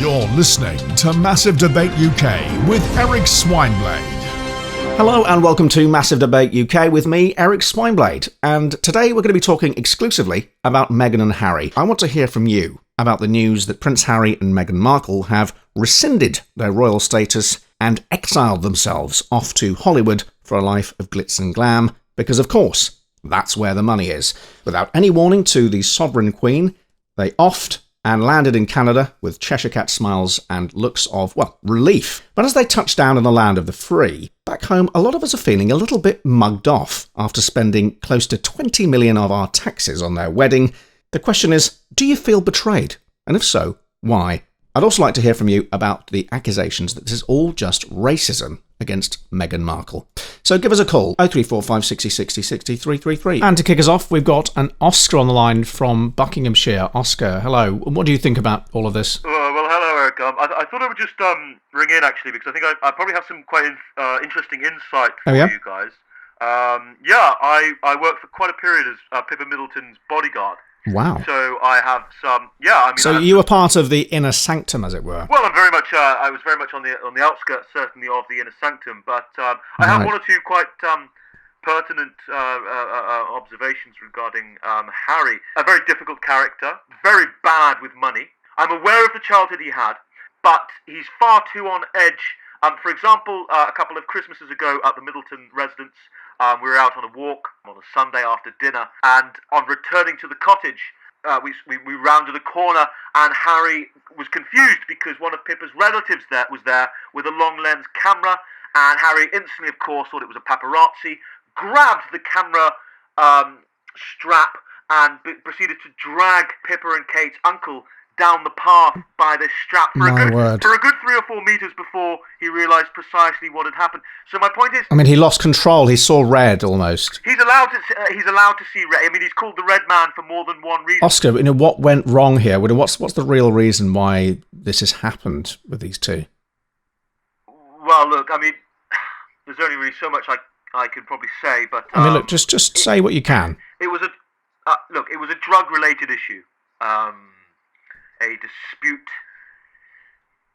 You're listening to Massive Debate UK with Eric Swineblade. Hello and welcome to Massive Debate UK with me, Eric Swineblade. And today we're going to be talking exclusively about Meghan and Harry. I want to hear from you about the news that Prince Harry and Meghan Markle have rescinded their royal status and exiled themselves off to Hollywood for a life of glitz and glam, because of course, that's where the money is. Without any warning to the sovereign queen, they offed and landed in Canada with Cheshire Cat smiles and looks of, well, relief. But as they touch down in the land of the free, back home a lot of us are feeling a little bit mugged off after spending close to 20 million of our taxes on their wedding. The question is, do you feel betrayed? And if so, why? I'd also like to hear from you about the accusations that this is all just racism against Meghan Markle. So give us a call, 0345 60 60 60 333. And to kick us off, we've got an Oscar on the line from Buckinghamshire. Oscar, hello. What do you think about all of this? Well, hello, Eric. I thought I would just ring in, actually, because I think I probably have some quite interesting insight for you guys. I worked for quite a period as Pippa Middleton's bodyguard. Wow. So I have some, So you were part of the inner sanctum, as it were. Well, I was very much on the outskirts, certainly, of the inner sanctum, but I have one or two quite pertinent observations regarding Harry. A very difficult character, very bad with money. I'm aware of the childhood he had, but he's far too on edge. For example, a couple of Christmases ago at the Middleton residence, we were out on a walk on a Sunday after dinner, and on returning to the cottage, we rounded a corner, and Harry was confused because one of Pippa's relatives was there with a long lens camera, and Harry instantly, of course, thought it was a paparazzi, grabbed the camera strap, and proceeded to drag Pippa and Kate's uncle down the path by this strap for a good 3 or 4 meters before he realised precisely what had happened. So my point is, he lost control. He saw red almost. He's allowed to see red. He's called the Red Man for more than one reason. Oscar, what went wrong here? What's the real reason why this has happened with these two? Well, look, there's only really so much I could probably say, but just say what you can. It was a drug-related issue. A dispute.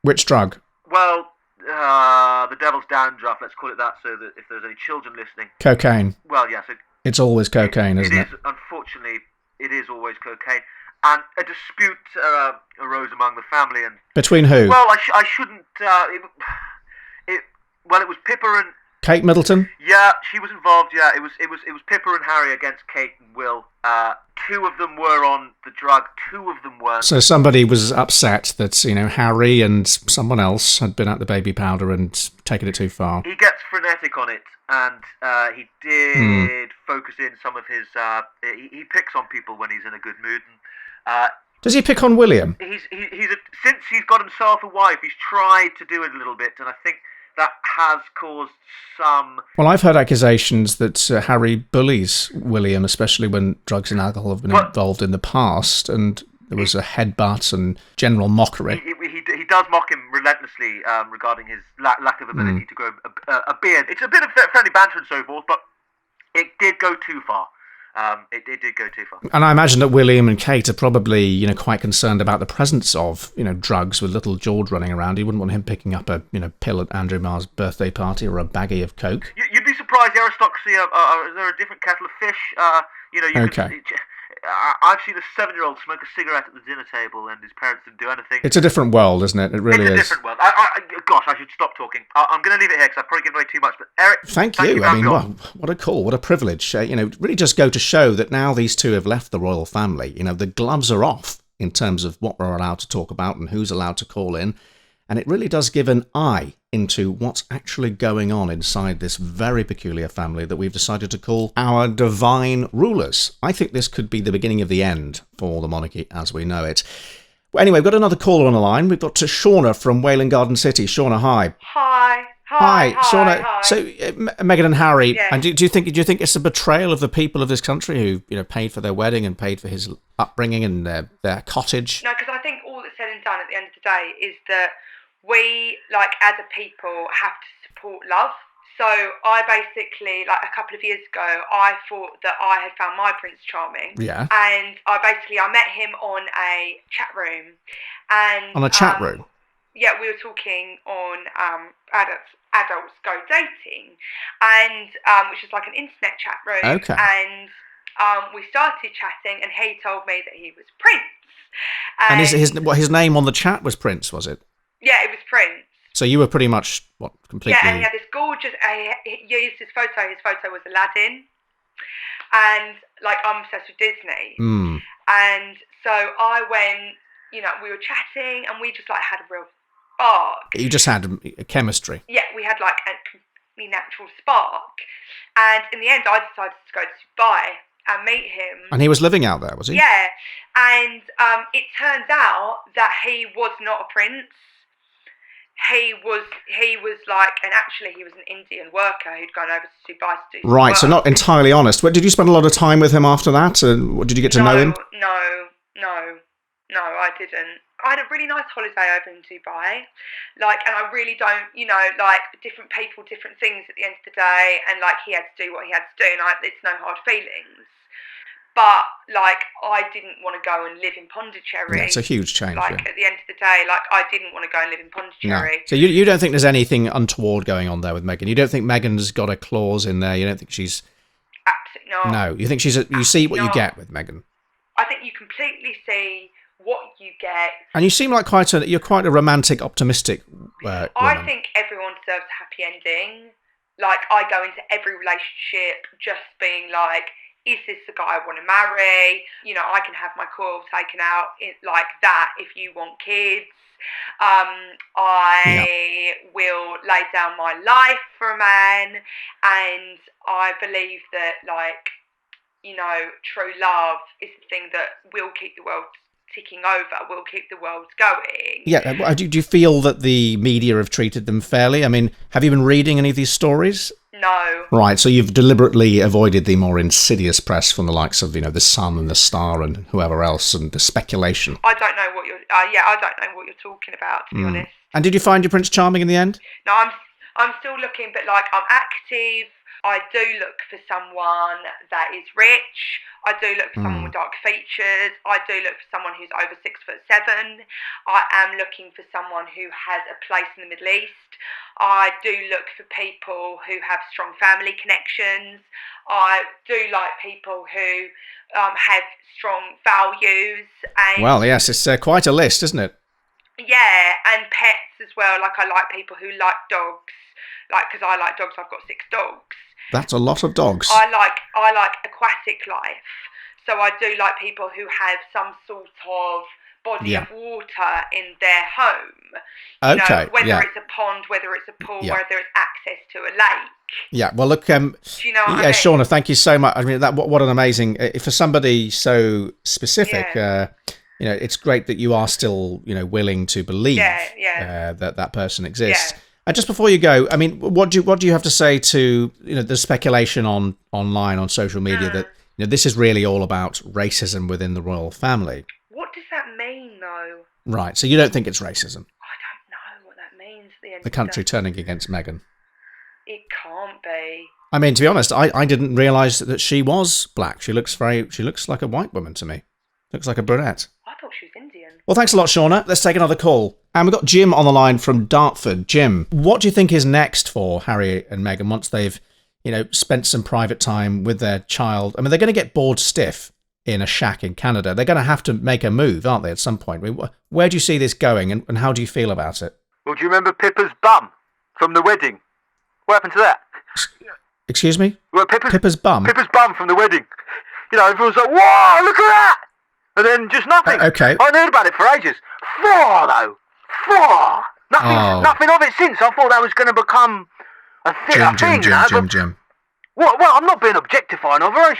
Which drug? Well, the devil's dandruff, let's call it that, so that if there's any children listening. Cocaine. Well, yes. It's always cocaine, isn't it? Unfortunately, it is always cocaine. And a dispute arose among the family. And between who? Well, I shouldn't... it was Pippa and... Kate Middleton? Yeah, she was involved, yeah. It was Pippa and Harry against Kate and Will. 2 of them were on the drug, 2 of them weren't. So somebody was upset that, Harry and someone else had been at the baby powder and taken it too far. He gets frenetic on it, and he did focus in some of his... he picks on people when he's in a good mood. And, does he pick on William? Since he's got himself a wife, he's tried to do it a little bit, and I think that has caused some... Well, I've heard accusations that Harry bullies William, especially when drugs and alcohol have been involved in the past, and there was a headbutt and general mockery. He does mock him relentlessly regarding his lack of ability to grow a beard. It's a bit of friendly banter and so forth, but it did go too far. It did go too far. And I imagine that William and Kate are probably, quite concerned about the presence of, drugs with little George running around. You wouldn't want him picking up a, pill at Andrew Marr's birthday party or a baggie of coke. You'd be surprised. The aristocracy they're a different kettle of fish. Okay. I've seen a 7-year-old smoke a cigarette at the dinner table and his parents didn't do anything. It's a different world, isn't it? It really is. It's a different world. Gosh, I should stop talking. I'm going to leave it here because I've probably given away too much. But Eric, thank you. What a call. What a privilege. Really just go to show that now these two have left the royal family. The gloves are off in terms of what we're allowed to talk about and who's allowed to call in. And it really does give an eye into what's actually going on inside this very peculiar family that we've decided to call our divine rulers. I think this could be the beginning of the end for the monarchy as we know it. Well, anyway, we've got another caller on the line. We've got Shauna from Wayland Garden City. Shauna, hi. Hi, Shauna. Hi. So, Meghan and Harry, yes. And do you think it's a betrayal of the people of this country who paid for their wedding and paid for his upbringing and their cottage? No, because I think all that's said and done at the end of the day is that we, as a people, have to support love. So I basically, a couple of years ago, I thought that I had found my Prince Charming. Yeah. And I met him on a chat room. And on a chat room? we were talking on adults go dating, and which is like an internet chat room. Okay. And we started chatting, and he told me that he was Prince. And his name on the chat was Prince, was it? Yeah, it was Prince. So you were pretty much completely. Yeah, and he had this gorgeous. He used his photo. His photo was Aladdin, and like I'm obsessed with Disney. And so I went. We were chatting, and we just like had a real spark. You just had a chemistry. Yeah, we had like a completely natural spark, and in the end, I decided to go to Dubai and meet him. And he was living out there, was he? Yeah, and it turns out that he was not a prince. He was like, and actually he was an Indian worker who'd gone over to Dubai to do some Right, work. so not entirely honest. Did you spend a lot of time with him after that? And did you get to know him? No, I didn't. I had a really nice holiday over in Dubai, and I really don't, different people, different things at the end of the day, and he had to do what he had to do, and it's no hard feelings. But I didn't want to go and live in Pondicherry. Yeah, it's a huge change. At the end of the day, I didn't want to go and live in Pondicherry. No. So you don't think there's anything untoward going on there with Meghan? You don't think Meghan's got a clause in there? You don't think she's... Absolutely not. No, you think you see what you get with Meghan? I think you completely see what you get. And you seem like you're quite a romantic, optimistic woman. I think everyone deserves a happy ending. I go into every relationship just being is this the guy I want to marry? I can have my coil taken out like that if you want kids. I will lay down my life for a man, and I believe that true love is the thing that will keep the world ticking over, will keep the world going. Yeah, do you feel that the media have treated them fairly? I mean, have you been reading any of these stories? No. Right, so you've deliberately avoided the more insidious press from the likes of, the Sun and the Star and whoever else, and the speculation. I don't know what I don't know what you're talking about, to be honest. And did you find your Prince Charming in the end? No, I'm still looking, but I'm active. I do look for someone that is rich. I do look for someone with dark features. I do look for someone who's over 6'7". I am looking for someone who has a place in the Middle East. I do look for people who have strong family connections. I do like people who have strong values. And well, yes, it's quite a list, isn't it? Yeah, and pets as well. I like people who like dogs. Because I like dogs, I've got 6 dogs. That's a lot of dogs. I like aquatic life. So I do like people who have some sort of body of water in their home. Okay. Whether it's a pond, whether it's a pool, whether it's access to a lake. Yeah, well, look, do you know what I mean? Shauna, thank you so much. I mean, what an amazing, for somebody so specific, it's great that you are still, willing to believe that person exists. Yeah. And just before you go, I mean, what do you have to say to the speculation online on social media that this is really all about racism within the royal family? What does that mean, though? Right, so you don't think it's racism? I don't know what that means. The country turning against Meghan. It can't be. I mean, to be honest, I didn't realise that she was black. She looks like a white woman to me. Looks like a brunette. I thought she was Indian. Well, thanks a lot, Shauna. Let's take another call. And we've got Jim on the line from Dartford. Jim, what do you think is next for Harry and Meghan once they've, spent some private time with their child? I mean, they're going to get bored stiff in a shack in Canada. They're going to have to make a move, aren't they, at some point? I mean, where do you see this going, and how do you feel about it? Well, do you remember Pippa's bum from the wedding? What happened to that? Excuse me? Well, Pippa's bum? Pippa's bum from the wedding. Everyone's like, whoa, look at that! And then just nothing. Okay. I heard about it for ages. 4, though. 4. Nothing of it since. I thought that was going to become a thing. Jim. Well, I'm not being objectifying of her.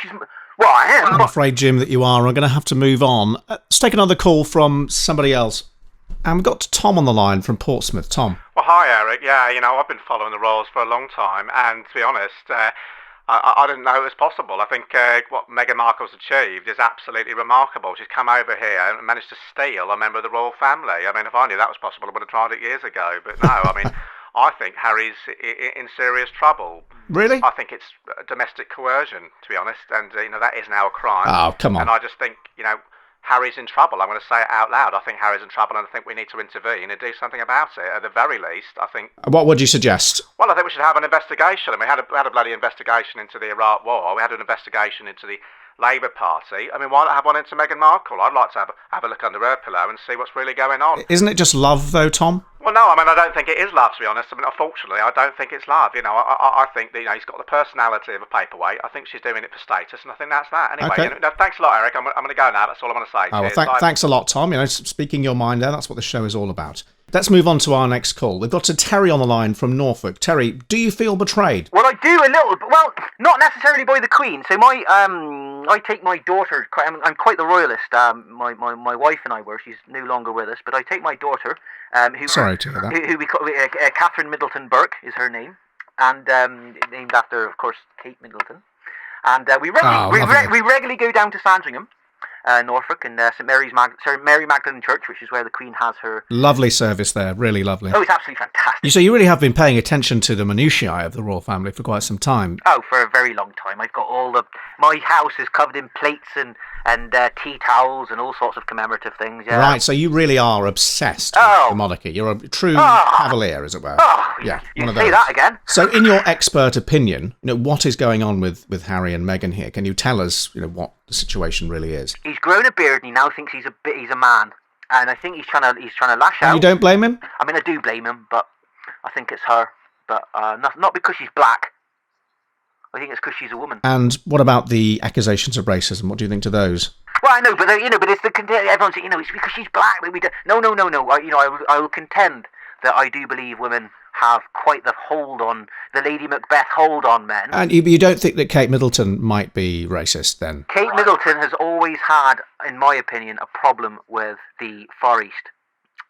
I am. I'm afraid, Jim, that you are. I'm going to have to move on. Let's take another call from somebody else. And we've got Tom on the line from Portsmouth. Tom. Well, hi, Eric. Yeah, I've been following the royals for a long time. And to be honest, I didn't know it was possible. I think what Meghan Markle's achieved is absolutely remarkable. She's come over here and managed to steal a member of the royal family. I mean, if I knew that was possible, I would have tried it years ago. But no, I mean, I think Harry's in serious trouble. Really? I think it's domestic coercion, to be honest. And, that is now a crime. Oh, come on. And I just think, Harry's in trouble. I'm going to say it out loud. I think Harry's in trouble, and I think we need to intervene and do something about it. At the very least, I think. What would you suggest? Well, I think we should have an investigation. And we had a bloody investigation into the Iraq War. We had an investigation into the Labour Party. I mean, why not have one into Meghan Markle? I'd like to have a look under her pillow and see what's really going on. Isn't it just love, though, Tom? Well, no, I mean, I don't think it is love, to be honest. I mean, unfortunately, I don't think it's love. You know, I think that, you know, he's got the personality of a paperweight. I think she's doing it for status, and I think that's that. Anyway, Okay. you know, thanks a lot, Eric. I'm going to go now. That's all I'm going to say. Oh, well, Cheers. Bye. thanks a lot, Tom. You know, speaking your mind there, that's what the show is all about. Let's move on to our next call. We've got Terry on the line from Norfolk. Terry, do you feel betrayed? Well, I do a little, well, not necessarily by the Queen. So I take my daughter. I'm quite the royalist. My wife and I were. She's no longer with us, but I take my daughter. Sorry to hear that. Who we call Catherine Middleton Burke is her name, and named after, of course, Kate Middleton. And we regularly go down to Sandringham, Norfolk, and St Mary Magdalene Church, which is where the Queen has her. Lovely service there, really lovely. Oh, it's absolutely fantastic. So you really have been paying attention to the minutiae of the royal family for quite some time. Oh, for a very long time. I've got my house is covered in plates and tea towels and all sorts of commemorative things. Yeah. Right, so you really are obsessed with the monarchy. You're a true cavalier, as it were. Oh, yeah, you one of say those. that again. So, in your expert opinion, you know, what is going on with Harry and Meghan here? Can you tell us, you know, what the situation really is? He's grown a beard and he now thinks he's a man, and I think he's trying to lash out. And you don't blame him? I mean, I do blame him, but I think it's her. But not because she's black. I think it's because she's a woman. And what about the accusations of racism? What do you think to those? Well, I know, but it's everyone's it's because she's black. No. I will contend that I do believe women have quite the hold on the Lady Macbeth hold on men. And you don't think that Kate Middleton might be racist then? Kate Middleton has always had, in my opinion, a problem with the Far East.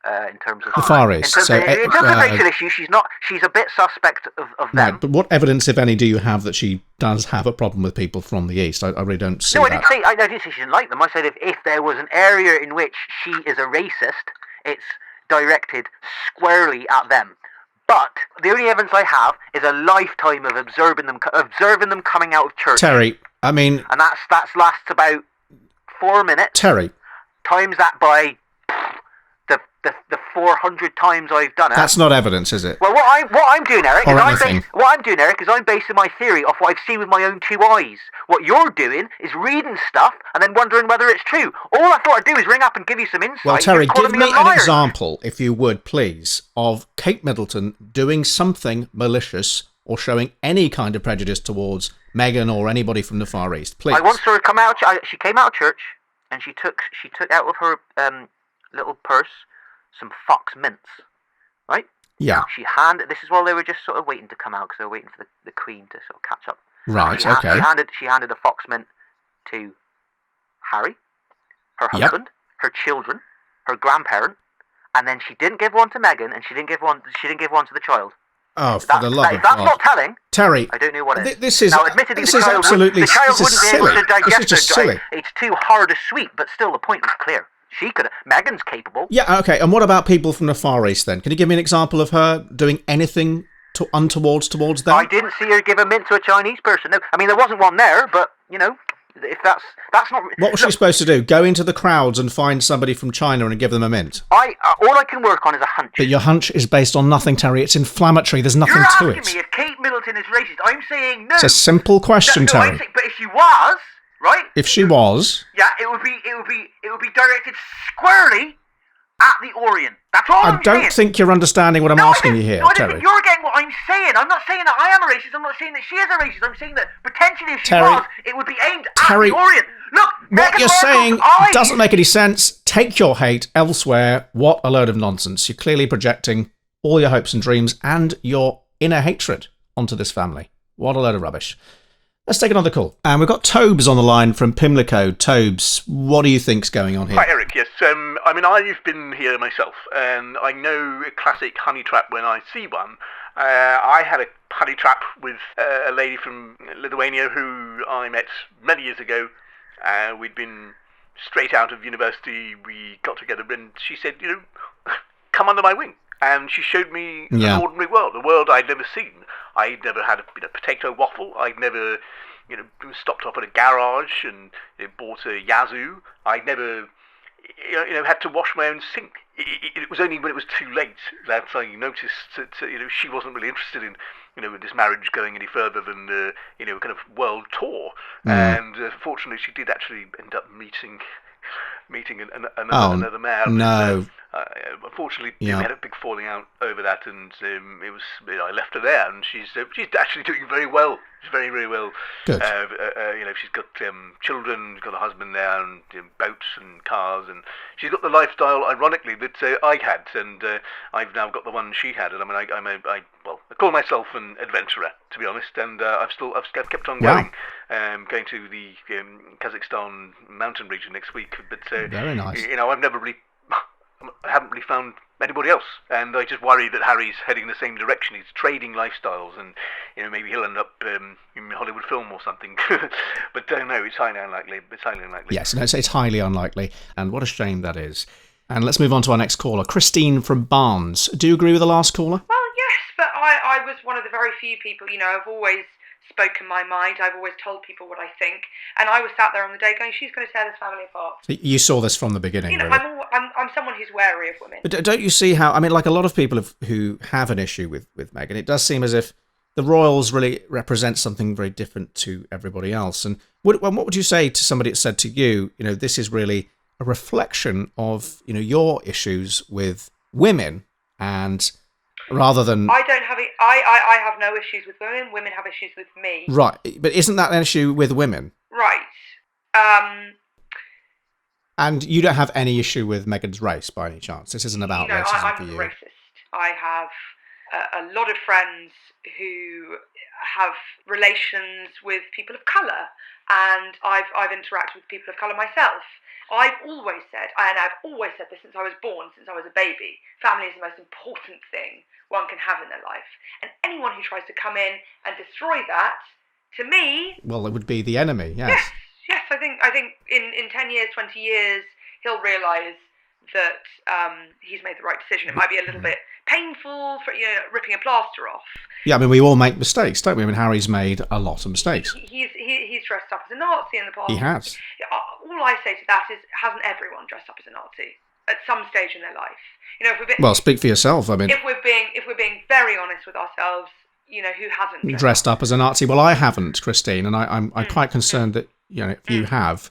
In terms of the Far East. In terms of racial issues, she's a bit suspect of them. Right, but what evidence, if any, do you have that she does have a problem with people from the East? I really don't see that. I didn't say she didn't like them. I said if there was an area in which she is a racist, it's directed squarely at them. But the only evidence I have is a lifetime of observing them coming out of church. Terry, I mean, and that lasts about 4 minutes. Terry, times that by the 400 times I've done it. That's not evidence, is it? Well, what I'm doing, Eric, is I'm basing my theory off what I've seen with my own two eyes. What you're doing is reading stuff and then wondering whether it's true. All I thought I'd do is ring up and give you some insight. Well, Terry, give me an liar. example, if you would, please, of Kate Middleton doing something malicious or showing any kind of prejudice towards Meghan or anybody from the Far East, please. I once saw her come out. She came out of church and she took out of her little purse some Fox mints, right? Yeah. This is while they were just sort of waiting to come out because they were waiting for the Queen to sort of catch up. Right, okay. She handed a Fox mint to Harry, her husband, her children, her grandparent, and then she didn't give one to Meghan, and she didn't give one to the child. Oh, for the love of If that's God. not telling, Terry, I don't know what is. This is now, admittedly, this the is child absolutely the child wouldn't be able silly. to digest This is just it. silly. It's too hard or sweet, but still the point was clear. She could have. Meghan's capable. Yeah, okay. And what about people from the Far East then? Can you give me an example of her doing anything untowards towards them? I didn't see her give a mint to a Chinese person. No, I mean there wasn't one there, but you know, if that's not. What was she supposed to do? Go into the crowds and find somebody from China and give them a mint? All I can work on is a hunch. But your hunch is based on nothing, Terry. It's inflammatory. There's nothing You're to it. asking me if Kate Middleton is racist. I'm saying no. It's a simple question, Terry. But if she was, right? If she was, yeah, it would be directed squarely at the Orient. That's all I'm saying. I don't think you're understanding what I'm asking you here, no, I don't Terry. think you're getting what I'm saying. I'm not saying that I am a racist. I'm not saying that she is a racist. I'm saying that potentially if she Terry, was, it would be aimed at the Orient. Look, what Meghan you're Markle's saying eyes. doesn't make any sense. Take your hate elsewhere. What a load of nonsense. You're clearly projecting all your hopes and dreams and your inner hatred onto this family. What a load of rubbish. Let's take another call. And we've got Tobes on the line from Pimlico. Tobes, what do you think's going on here? Hi, Eric. Yes, I mean, I've been here myself, and I know a classic honey trap when I see one. I had a honey trap with a lady from Lithuania who I met many years ago. We'd been straight out of university. We got together, and she said, you know, come under my wing. And she showed me an ordinary world, a world I'd never seen. I'd never had a potato waffle. I'd never, stopped off at a garage and bought a Yazoo. I'd never had to wash my own sink. It was only when it was too late that I noticed that she wasn't really interested in this marriage going any further than kind of world tour. And fortunately, she did actually end up meeting another man. No. Unfortunately, we had a big falling out over that, and it was I left her there, and she's actually doing very well. She's very, very well. Good. She's got children, got a husband there, and boats and cars, and she's got the lifestyle, ironically, that I had, and I've now got the one she had. And I mean, I call myself an adventurer, to be honest, and I've kept on going. Going to the Kazakhstan mountain region next week, but very nice. I haven't really found anybody else, and I just worry that Harry's heading the same direction. He's trading lifestyles, and maybe he'll end up in a Hollywood film or something. But no, it's highly unlikely. Yes, no, it's highly unlikely, and what a shame that is. And let's move on to our next caller, Christine from Barnes. Do you agree with the last caller? Well, yes, but I was one of the very few people. I've always spoken my mind. I've always told people what I think, and I was sat there on the day going, she's going to tear this family apart. So you saw this from the beginning, really. I'm someone who's wary of women. But don't you see how, like a lot of people who have an issue with Meghan, it does seem as if the royals really represent something very different to everybody else. And what would you say to somebody that said to you, this is really a reflection of, your issues with women, and rather than... I have no issues with women. Women have issues with me. Right, but isn't that an issue with women? Right. And you don't have any issue with Meghan's race by any chance? This isn't about racism for you. I'm racist. I have a lot of friends who have relations with people of colour, and I've interacted with people of colour myself. I've always said, and I've always said this since I was born, since I was a baby, family is the most important thing one can have in their life. And anyone who tries to come in and destroy that, to me... Well, it would be the enemy, yes. Yes, I think in 10 years, 20 years, he'll realise that he's made the right decision. It might be a little bit painful for ripping a plaster off. Yeah, I mean, we all make mistakes, don't we? I mean, Harry's made a lot of mistakes. He's dressed up as a Nazi in the past. He has. All I say to that is, hasn't everyone dressed up as a Nazi at some stage in their life? Well, speak for yourself. I mean, if we're being very honest with ourselves, who hasn't dressed up as a Nazi? Well, I haven't, Christine, and I'm quite concerned that if you have,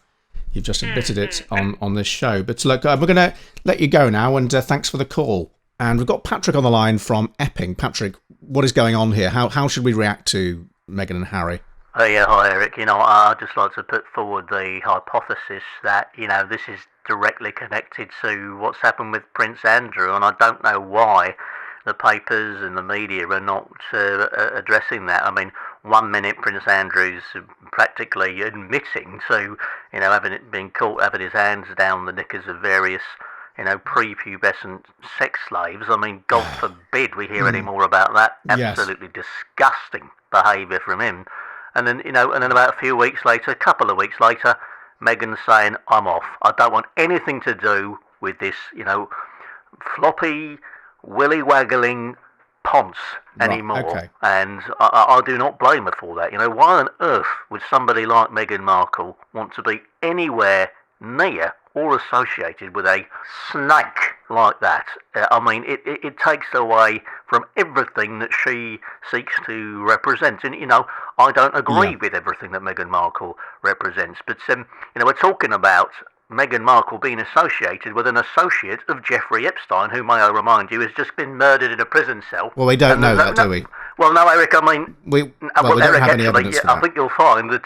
you've just admitted it on this show. But look, we're going to let you go now, and thanks for the call. And we've got Patrick on the line from Epping. Patrick, what is going on here? How should we react to Meghan and Harry? Yeah, hi Eric. I'd just like to put forward the hypothesis that, this is directly connected to what's happened with Prince Andrew, and I don't know why the papers and the media are not addressing that. I mean, 1 minute Prince Andrew's practically admitting to, having been caught having his hands down the knickers of various, prepubescent sex slaves. I mean, God forbid we hear any more about that. Absolutely disgusting behaviour from him. And then, and then about a couple of weeks later, Meghan's saying, I'm off. I don't want anything to do with this, floppy, willy-waggling ponce anymore. Okay. And I do not blame her for that. Why on earth would somebody like Meghan Markle want to be anywhere near or associated with a snake like that? I mean, it takes away from everything that she seeks to represent. And, I don't agree with everything that Meghan Markle represents. But, we're talking about Meghan Markle being associated with an associate of Jeffrey Epstein, who, may I remind you, has just been murdered in a prison cell. Well, we don't know that, do we? Well, no, Eric, I mean... we don't Eric, have any evidence for that. I think you'll find that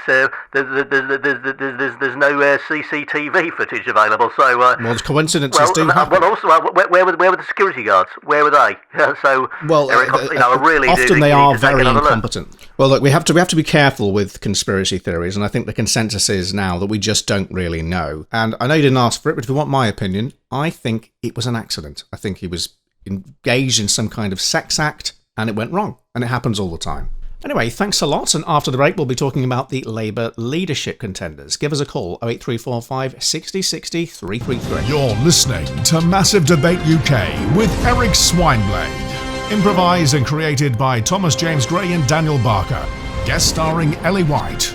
there's no CCTV footage available, so... well, coincidences do happen. Well, also, where were the security guards? Where were they? So, well, Eric, really often they are very incompetent. Well, look, we have to be careful with conspiracy theories, and I think the consensus is now that we just don't really know. And I know you didn't ask for it, but if you want my opinion, I think it was an accident. I think he was engaged in some kind of sex act, and it went wrong. And it happens all the time. Anyway, thanks a lot. And after the break, we'll be talking about the Labour leadership contenders. Give us a call, 08345 60 60 333. You're listening to Massive Debate UK with Eric Swineblade. Improvised and created by Thomas James Gray and Daniel Barker. Guest starring Ellie White.